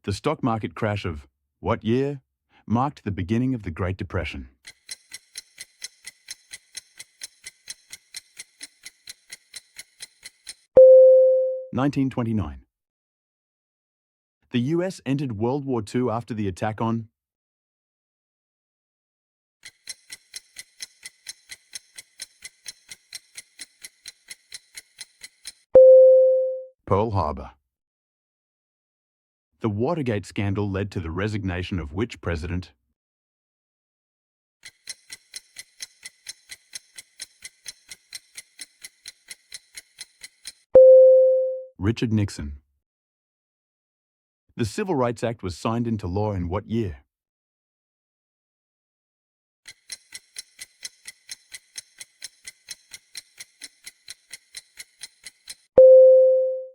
The stock market crash of what year marked the beginning of the Great Depression? (1929). The US entered World War II after the attack on Pearl Harbor. The Watergate scandal led to the resignation of which president? Richard Nixon. The Civil Rights Act was signed into law in what year?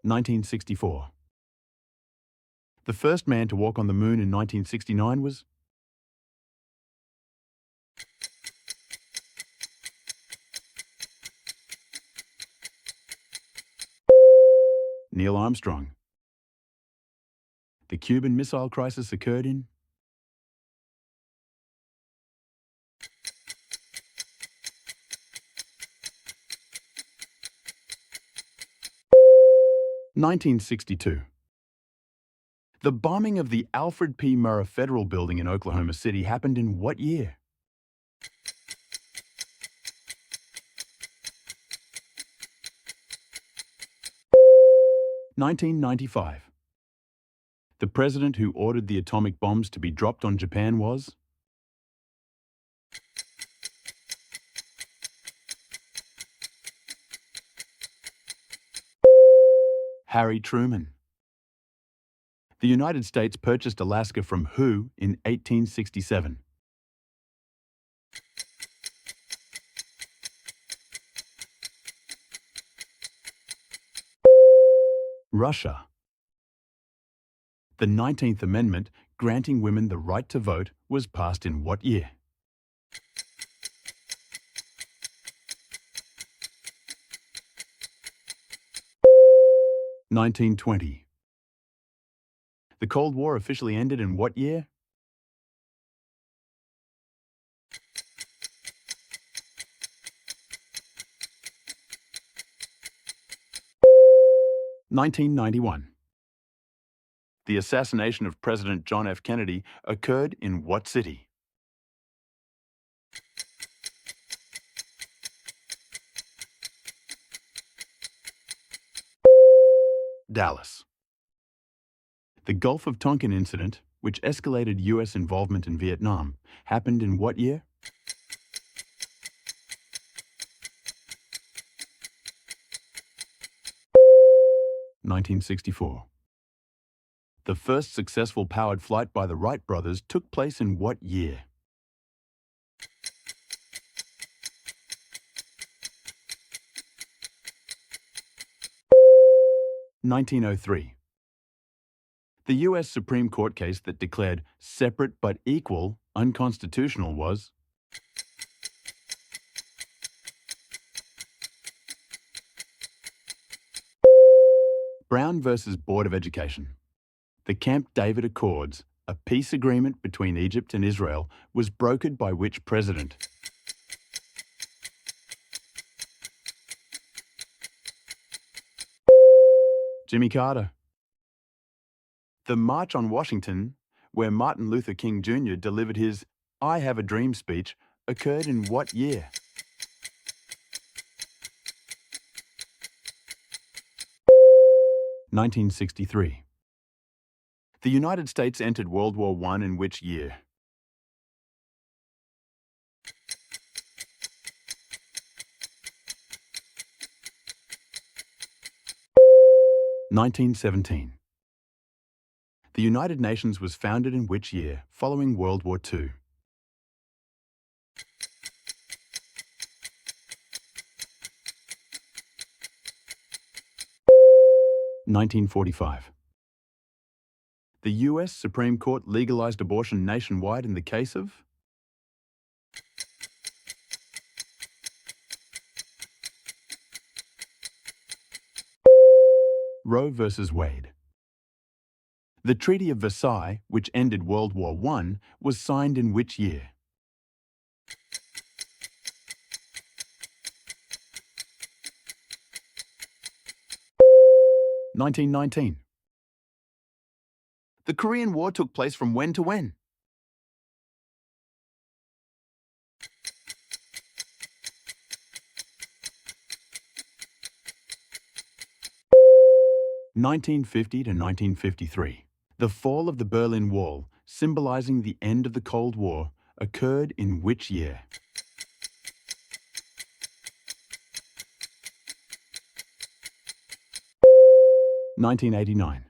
(1964). The first man to walk on the moon in 1969 was Neil Armstrong. The Cuban Missile Crisis occurred in 1962. The bombing of the Alfred P. Murrah Federal Building in Oklahoma City happened in what year? (1995). The president who ordered the atomic bombs to be dropped on Japan was Harry Truman. The United States purchased Alaska from who in 1867? Russia. The 19th Amendment, granting women the right to vote, was passed in what year? (1920). The Cold War officially ended in what year? (1991). The assassination of President John F. Kennedy occurred in what city? Dallas. The Gulf of Tonkin incident, which escalated US involvement in Vietnam, happened in what year? (1964). The first successful powered flight by the Wright brothers took place in what year? (1903). The US Supreme Court case that declared separate but equal unconstitutional was Brown versus Board of Education. The Camp David Accords, a peace agreement between Egypt and Israel, was brokered by which president? Jimmy Carter. The March on Washington, where Martin Luther King Jr. delivered his I Have a Dream speech, occurred in what year? (1963). The United States entered World War I in which year? (1917). The United Nations was founded in which year, following World War II? (1945). The US Supreme Court legalized abortion nationwide in the case of Roe versus Wade. The Treaty of Versailles, which ended World War I, was signed in which year? (1919). The Korean War took place from when to when? (1950 to 1953). The fall of the Berlin Wall, symbolizing the end of the Cold War, occurred in which year? 1989.